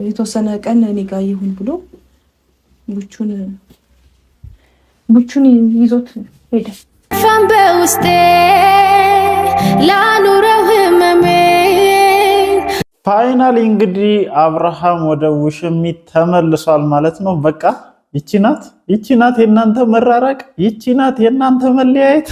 የተወሰነ ቀን እኔ ጋር ይሁን ብሎ ቡቹን ይዞት ሄደ። ፋን በውስጤ ላኑረው ህመሜ። ፋይናሊ እንግዲህ አብርሃም ወደ ውሽሚት ተመልሷል ማለት ነው። በቃ ይቺ ናት የእናንተ መራራቅ፣ ይቺ ናት የእናንተ መለያየት።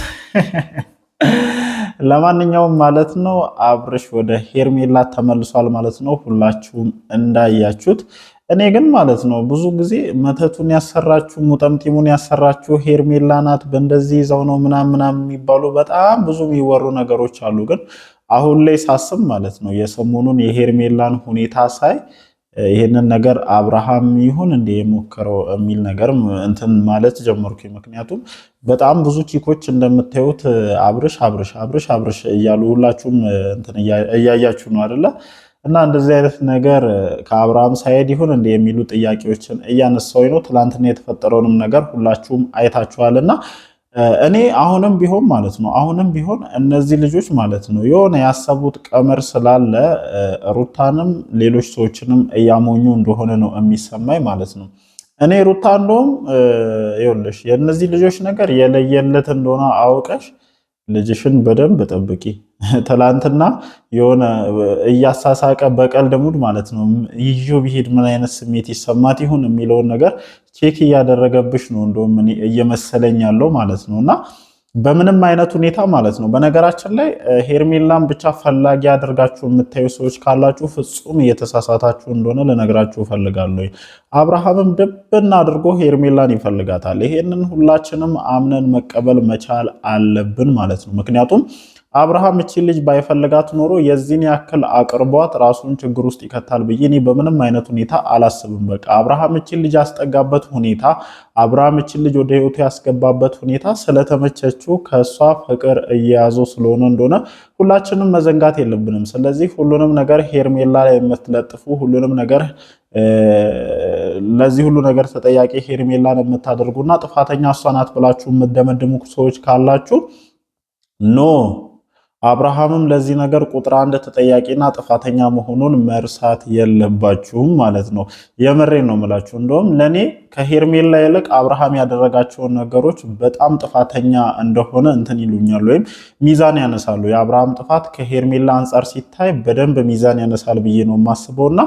ለማንኛውም ማለት ነው አብርሽ ወደ ሄርሜላ ተመልሷል ማለት ነው። ሁላችሁም እንዳያችሁት እኔ ግን ማለት ነው ብዙ ጊዜ መተቱን ያሰራችሁ ሙጠምጢሙን ያሰራችሁ ሄርሜላ ናት፣ በእንደዚህ ይዘው ነው ምናምን የሚባሉ በጣም ብዙ የሚወሩ ነገሮች አሉ። ግን አሁን ላይ ሳስብ ማለት ነው የሰሞኑን የሄርሜላን ሁኔታ ሳይ ይህንን ነገር አብርሃም ይሁን እንደ የሞከረው የሚል ነገር እንትን ማለት ጀመርኩ። ምክንያቱም በጣም ብዙ ቺኮች እንደምታዩት አብርሽ እያሉ ሁላችሁም እንትን እያያችሁ ነው አይደለ? እና እንደዚህ አይነት ነገር ከአብርሃም ሳይድ ይሁን እንደ የሚሉ ጥያቄዎችን እያነሳው ነው። ትላንትና የተፈጠረውንም ነገር ሁላችሁም አይታችኋልና እኔ አሁንም ቢሆን እነዚህ ልጆች ማለት ነው የሆነ ያሰቡት ቀመር ስላለ ሩታንም ሌሎች ሰዎችንም እያሞኙ እንደሆነ ነው የሚሰማኝ ማለት ነው። እኔ ሩታ እንደውም ይኸውልሽ የእነዚህ ልጆች ነገር የለየለት እንደሆነ አውቀሽ ልጅሽን በደንብ ጠብቂ። ትላንትና የሆነ እያሳሳቀ በቀልድ ሙድ ማለት ነው ይዤው ቢሄድ ምን አይነት ስሜት ይሰማት ይሁን የሚለውን ነገር ቼክ እያደረገብሽ ነው እንደውም እኔ እየመሰለኝ ያለው ማለት ነው። እና በምንም አይነት ሁኔታ ማለት ነው በነገራችን ላይ ሄርሜላን ብቻ ፈላጊ አድርጋችሁ የምታዩ ሰዎች ካላችሁ ፍጹም እየተሳሳታችሁ እንደሆነ ልነግራችሁ እፈልጋለሁ። አብርሃምም ድብና አድርጎ ሄርሜላን ይፈልጋታል። ይሄንን ሁላችንም አምነን መቀበል መቻል አለብን ማለት ነው። ምክንያቱም አብርሃም እቺ ልጅ ባይፈልጋት ኖሮ የዚህን ያክል አቅርቧት ራሱን ችግር ውስጥ ይከታል ብዬ እኔ በምንም አይነት ሁኔታ አላስብም። በቃ አብርሃም እቺ ልጅ ያስጠጋበት ሁኔታ፣ አብርሃም እቺ ልጅ ወደ ህይወቱ ያስገባበት ሁኔታ ስለተመቸችው ከሷ ፍቅር እየያዘው ስለሆነ እንደሆነ ሁላችንም መዘንጋት የለብንም። ስለዚህ ሁሉንም ነገር ሄርሜላ ላይ የምትለጥፉ ሁሉንም ነገር ለዚህ ሁሉ ነገር ተጠያቂ ሄርሜላን የምታደርጉና ጥፋተኛ እሷ ናት ብላችሁ የምትደመድሙ ሰዎች ካላችሁ ኖ አብርሃምም ለዚህ ነገር ቁጥር አንድ ተጠያቂና ጥፋተኛ መሆኑን መርሳት የለባችሁም ማለት ነው። የምሬን ነው የምላችሁ። እንደውም ለኔ ከሄርሜላ ይልቅ አብርሃም ያደረጋቸውን ነገሮች በጣም ጥፋተኛ እንደሆነ እንትን ይሉኛል ወይም ሚዛን ያነሳሉ። የአብርሃም ጥፋት ከሄርሜላ አንጻር ሲታይ በደንብ ሚዛን ያነሳል ብዬ ነው የማስበውና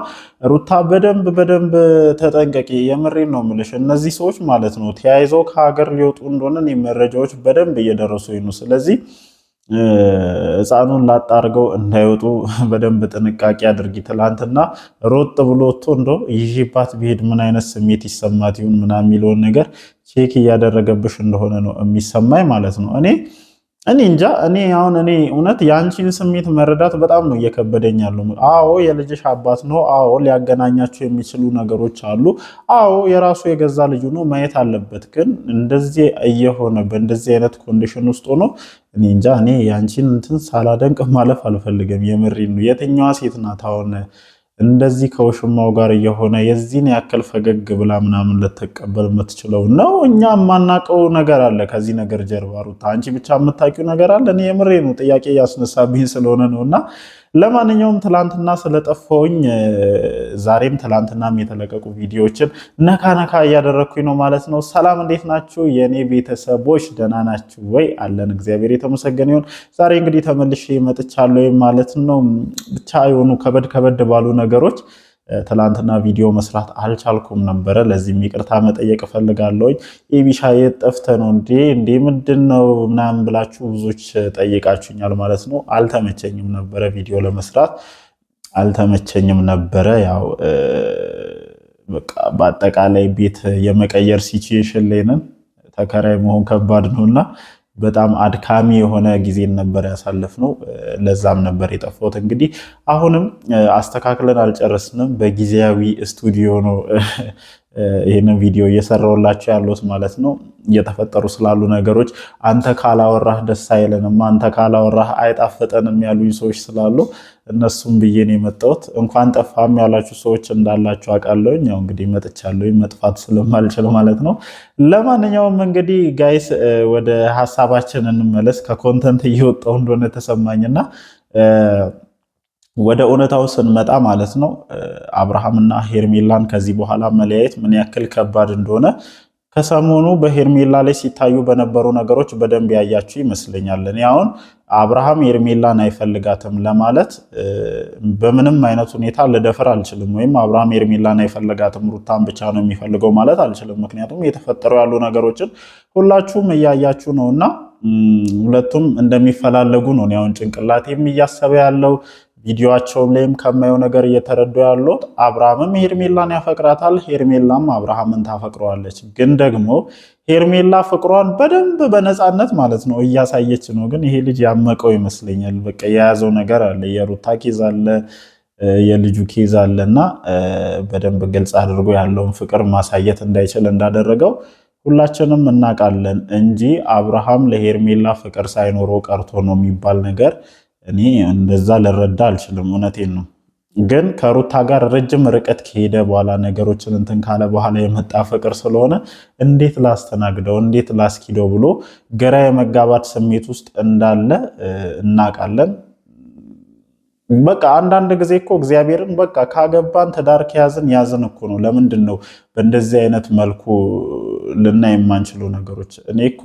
ሩታ በደንብ ተጠንቀቂ። የምሬን ነው የምልሽ። እነዚህ ሰዎች ማለት ነው ተያይዘው ከሀገር ሊወጡ እንደሆነ መረጃዎች በደንብ እየደረሱኝ ነው። ስለዚህ ህፃኑን ላጣርገው እንዳይወጡ በደንብ ጥንቃቄ አድርጊ። ትላንትና ሮጥ ብሎ ወጥቶ እንደው ይዤባት ቢሄድ ምን አይነት ስሜት ይሰማት ይሁን ምናምን የሚለውን ነገር ቼክ እያደረገብሽ እንደሆነ ነው የሚሰማኝ ማለት ነው። እኔ እንጃ። እኔ እውነት የአንቺን ስሜት መረዳት በጣም ነው እየከበደኝ ያለው። አዎ የልጅሽ አባት ነው። አዎ ሊያገናኛቸው የሚችሉ ነገሮች አሉ። አዎ የራሱ የገዛ ልጁ ነው፣ ማየት አለበት። ግን እንደዚህ እየሆነ በእንደዚህ አይነት ኮንዲሽን ውስጥ ሆኖ እኔ እንጃ። እኔ የአንቺን እንትን ሳላደንቅ ማለፍ አልፈልግም። የምሬን ነው። የትኛዋ ሴት ናት አሁን እንደዚህ ከውሽማው ጋር እየሆነ የዚህን ያክል ፈገግ ብላ ምናምን ልትቀበል የምትችለው ነው? እኛ የማናውቀው ነገር አለ ከዚህ ነገር ጀርባ። ሩታ አንቺ ብቻ የምታውቂው ነገር አለ? እኔ የምሬ ነው ጥያቄ እያስነሳብኝ ስለሆነ ነው። እና ለማንኛውም ትላንትና ስለጠፋውኝ ዛሬም ትላንትናም የተለቀቁ ቪዲዮዎችን ነካ እያደረግኩኝ ነው ማለት ነው። ሰላም እንዴት ናችሁ የእኔ ቤተሰቦች? ደህና ናችሁ ወይ? አለን እግዚአብሔር የተመሰገነ ይሁን። ዛሬ እንግዲህ ተመልሼ መጥቻለሁ ማለት ነው። ብቻ የሆኑ ከበድ ባሉ ነገሮች ትላንትና ቪዲዮ መስራት አልቻልኩም ነበረ። ለዚህም ይቅርታ መጠየቅ እፈልጋለሁ። ኤቢሻ የት ጠፍተህ ነው እንዴ ምንድን ነው ምናምን ብላችሁ ብዙዎች ጠይቃችሁኛል ማለት ነው። አልተመቸኝም ነበረ ቪዲዮ ለመስራት አልተመቸኝም ነበረ። ያው በቃ በአጠቃላይ ቤት የመቀየር ሲቹዌሽን ላይ ነን። ተከራይ መሆን ከባድ ነውና በጣም አድካሚ የሆነ ጊዜን ነበር ያሳለፍነው። ለዛም ነበር የጠፋሁት። እንግዲህ አሁንም አስተካክለን አልጨረስንም። በጊዜያዊ ስቱዲዮ ነው ይህንን ቪዲዮ እየሰራሁላችሁ ያለሁት ማለት ነው። እየተፈጠሩ ስላሉ ነገሮች አንተ ካላወራህ ደስ አይለንም፣ አንተ ካላወራህ አይጣፍጠንም ያሉኝ ሰዎች ስላሉ እነሱም ብዬ ነው የመጣሁት። እንኳን ጠፋም ያላችሁ ሰዎች እንዳላችሁ አውቃለሁኝ። ያው እንግዲህ መጥቻለሁኝ መጥፋት ስለማልችል ማለት ነው። ለማንኛውም እንግዲህ ጋይስ ወደ ሀሳባችን እንመለስ። ከኮንተንት እየወጣሁ እንደሆነ ተሰማኝና ወደ እውነታው ስንመጣ ማለት ነው አብርሃምና ሄርሜላን ከዚህ በኋላ መለያየት ምን ያክል ከባድ እንደሆነ ከሰሞኑ በሄርሜላ ላይ ሲታዩ በነበሩ ነገሮች በደንብ ያያችሁ ይመስለኛል። እኔ አሁን አብርሃም ሄርሜላን አይፈልጋትም ለማለት በምንም አይነት ሁኔታ ልደፍር አልችልም። ወይም አብርሃም ሄርሜላን አይፈልጋትም ሩታን ብቻ ነው የሚፈልገው ማለት አልችልም። ምክንያቱም እየተፈጠሩ ያሉ ነገሮችን ሁላችሁም እያያችሁ ነውና ሁለቱም እንደሚፈላለጉ ነው አሁን ጭንቅላቴም እያሰበ ያለው። ቪዲዮአቸውም ላይም ከማየው ነገር እየተረዱ ያሉት አብርሃምም ሄርሜላን ያፈቅራታል፣ ሄርሜላም አብርሃምን ታፈቅረዋለች። ግን ደግሞ ሄርሜላ ፍቅሯን በደንብ በነፃነት ማለት ነው እያሳየች ነው። ግን ይሄ ልጅ ያመቀው ይመስለኛል። በቃ የያዘው ነገር አለ፣ የሩታ ኬዝ አለ፣ የልጁ ኬዝ አለና በደንብ ግልጽ አድርጎ ያለውን ፍቅር ማሳየት እንዳይችል እንዳደረገው ሁላችንም እናውቃለን እንጂ አብርሃም ለሄርሜላ ፍቅር ሳይኖረው ቀርቶ ነው የሚባል ነገር እኔ እንደዛ ልረዳ አልችልም። እውነቴን ነው። ግን ከሩታ ጋር ረጅም ርቀት ከሄደ በኋላ ነገሮችን እንትን ካለ በኋላ የመጣ ፍቅር ስለሆነ እንዴት ላስተናግደው፣ እንዴት ላስኪደው ብሎ ግራ የመጋባት ስሜት ውስጥ እንዳለ እናውቃለን። በቃ አንዳንድ ጊዜ እኮ እግዚአብሔርን በቃ ካገባን ትዳር ከያዝን ያዝን እኮ ነው። ለምንድን ነው በእንደዚህ አይነት መልኩ ልናይ የማንችሉ ነገሮች? እኔ እኮ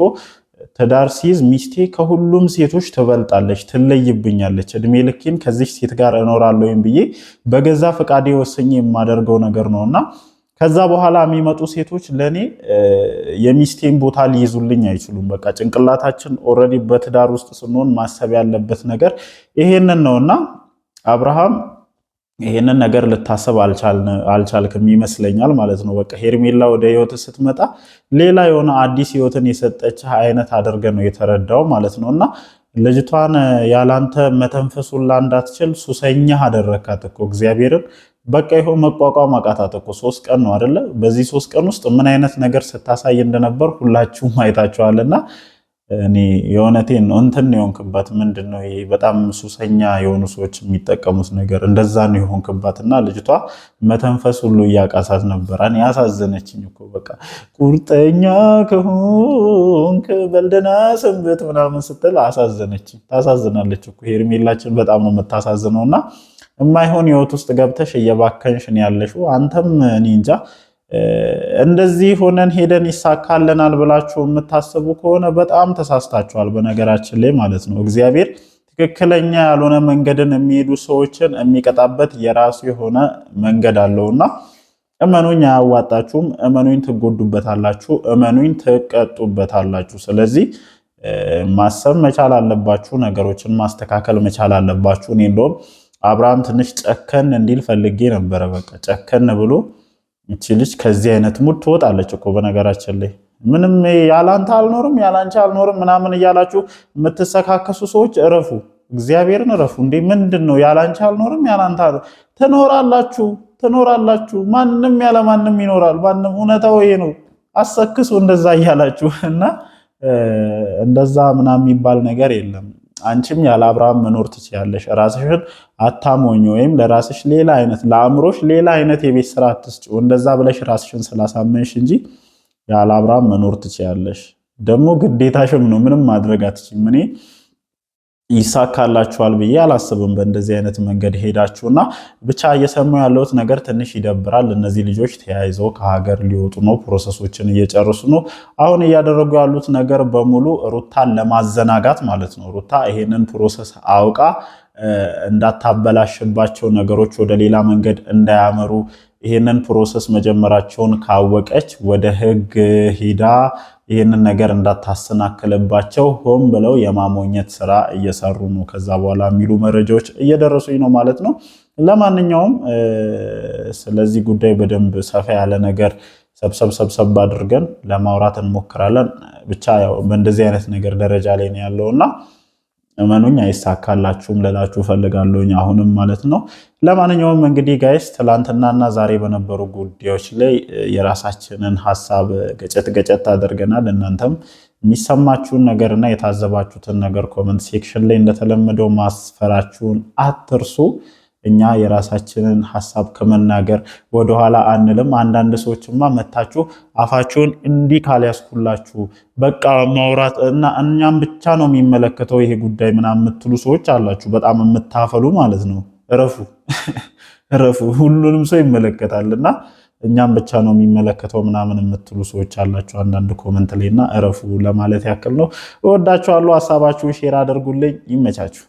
ትዳር ሲይዝ ሚስቴ ከሁሉም ሴቶች ትበልጣለች፣ ትለይብኛለች፣ እድሜ ልኬን ከዚህ ሴት ጋር እኖራለሁ ብዬ በገዛ ፈቃዴ ወስኜ የማደርገው ነገር ነውና ከዛ በኋላ የሚመጡ ሴቶች ለኔ የሚስቴን ቦታ ሊይዙልኝ አይችሉም። በቃ ጭንቅላታችን ኦልሬዲ በትዳር ውስጥ ስንሆን ማሰብ ያለበት ነገር ይሄንን ነውና አብርሃም ይሄንን ነገር ልታሰብ አልቻልክም ይመስለኛል ማለት ነው። በቃ ሄርሜላ ወደ ህይወት ስትመጣ ሌላ የሆነ አዲስ ህይወትን የሰጠች አይነት አድርገ ነው የተረዳው ማለት ነውና ልጅቷን ያላንተ መተንፈሱላ እንዳትችል ሱሰኛ አደረካት እኮ እግዚአብሔርን። በቃ ይሄው መቋቋም አቃታት እኮ 3 ቀን ነው አይደለ? በዚህ 3 ቀን ውስጥ ምን አይነት ነገር ስታሳይ እንደነበር ሁላችሁም አይታችኋልና እኔ የእውነቴን ነው እንትን የሆንክባት ምንድነው ይሄ በጣም ሱሰኛ የሆኑ ሰዎች የሚጠቀሙት ነገር እንደዛ ነው የሆንክባትና ልጅቷ መተንፈስ ሁሉ እያቃሳት ነበር። እኔ ያሳዘነችኝ እኮ በቃ ቁርጠኛ ከሆንክ በልደና ሰንበት ምናምን ስትል አሳዘነችኝ። ታሳዝናለች እኮ ሄርሜላችን በጣም ነው የምታሳዝነውና የማይሆን ህይወት ውስጥ ገብተሽ እየባከንሽ ነው ያለሽው። አንተም እኔ እንጃ እንደዚህ ሆነን ሄደን ይሳካልናል ብላችሁ የምታስቡ ከሆነ በጣም ተሳስታችኋል። በነገራችን ላይ ማለት ነው እግዚአብሔር ትክክለኛ ያልሆነ መንገድን የሚሄዱ ሰዎችን የሚቀጣበት የራሱ የሆነ መንገድ አለውና እመኑኝ አያዋጣችሁም፣ እመኑኝ ትጎዱበታላችሁ፣ እመኑኝ ትቀጡበታላችሁ። ስለዚህ ማሰብ መቻል አለባችሁ፣ ነገሮችን ማስተካከል መቻል አለባችሁ። እኔ እንደውም አብርሃም ትንሽ ጨከን እንዲል ፈልጌ ነበረ። በቃ ጨከን ብሎ እቺ ልጅ ከዚህ አይነት ሙድ ትወጣለች እኮ በነገራችን ላይ ምንም ያላንተ አልኖርም ያላንቺ አልኖርም ምናምን እያላችሁ የምትሰካከሱ ሰዎች እረፉ፣ እግዚአብሔርን እረፉ። እንዴ ምንድነው ያላንቺ አልኖርም ያላንተ ትኖራላችሁ። ማንም ያለ ማንም ይኖራል። ማንም እውነታው ይሄ ነው። አሰክሱ እንደዛ እያላችሁ እና እንደዛ ምናምን የሚባል ነገር የለም። አንቺም ያለ አብርሃም መኖር ትችያለሽ። ራስሽን አታሞኝ፣ ወይም ለራስሽ ሌላ አይነት ለአእምሮሽ ሌላ አይነት የቤት ስራ አትስጪው። እንደዛ ብለሽ ራስሽን ስላሳመንሽ እንጂ ያለ አብርሃም መኖር ትችያለሽ። ደግሞ ግዴታሽም ነው፣ ምንም ማድረግ አትችይም። እኔ ይሳካላችኋል ብዬ አላስብም በእንደዚህ አይነት መንገድ ሄዳችሁና። ብቻ እየሰማሁ ያለሁት ነገር ትንሽ ይደብራል። እነዚህ ልጆች ተያይዘው ከሀገር ሊወጡ ነው፣ ፕሮሰሶችን እየጨረሱ ነው። አሁን እያደረጉ ያሉት ነገር በሙሉ ሩታን ለማዘናጋት ማለት ነው። ሩታ ይሄንን ፕሮሰስ አውቃ እንዳታበላሽባቸው፣ ነገሮች ወደ ሌላ መንገድ እንዳያመሩ ይሄንን ፕሮሰስ መጀመራቸውን ካወቀች ወደ ህግ ሂዳ ይህንን ነገር እንዳታሰናክልባቸው ሆን ብለው የማሞኘት ስራ እየሰሩ ነው። ከዛ በኋላ የሚሉ መረጃዎች እየደረሱኝ ነው ማለት ነው። ለማንኛውም ስለዚህ ጉዳይ በደንብ ሰፋ ያለ ነገር ሰብሰብ አድርገን ለማውራት እንሞክራለን። ብቻ ያው በእንደዚህ አይነት ነገር ደረጃ ላይ ነው ያለውና እመኑኝ አይሳካላችሁም ልላችሁ ፈልጋለሁኝ አሁንም ማለት ነው። ለማንኛውም እንግዲህ ጋይስ ትላንትናና ዛሬ በነበሩ ጉዳዮች ላይ የራሳችንን ሀሳብ ገጨት አድርገናል። እናንተም የሚሰማችሁን ነገርና የታዘባችሁትን ነገር ኮመንት ሴክሽን ላይ እንደተለመደው ማስፈራችሁን አትርሱ። እኛ የራሳችንን ሀሳብ ከመናገር ወደኋላ አንልም። አንዳንድ ሰዎችማ መታችሁ አፋችሁን እንዲህ ካልያዝኩላችሁ በቃ ማውራት እና እኛም ብቻ ነው የሚመለከተው ይሄ ጉዳይ ምናምን የምትሉ ሰዎች አላችሁ። በጣም የምታፈሉ ማለት ነው። እረፉ። ሁሉንም ሰው ይመለከታልና እኛም ብቻ ነው የሚመለከተው ምናምን የምትሉ ሰዎች አላችሁ አንዳንድ ኮመንት ላይና እረፉ ለማለት ያክል ነው። እወዳችኋለሁ። ሀሳባችሁን ሼር አድርጉልኝ። ይመቻችሁ።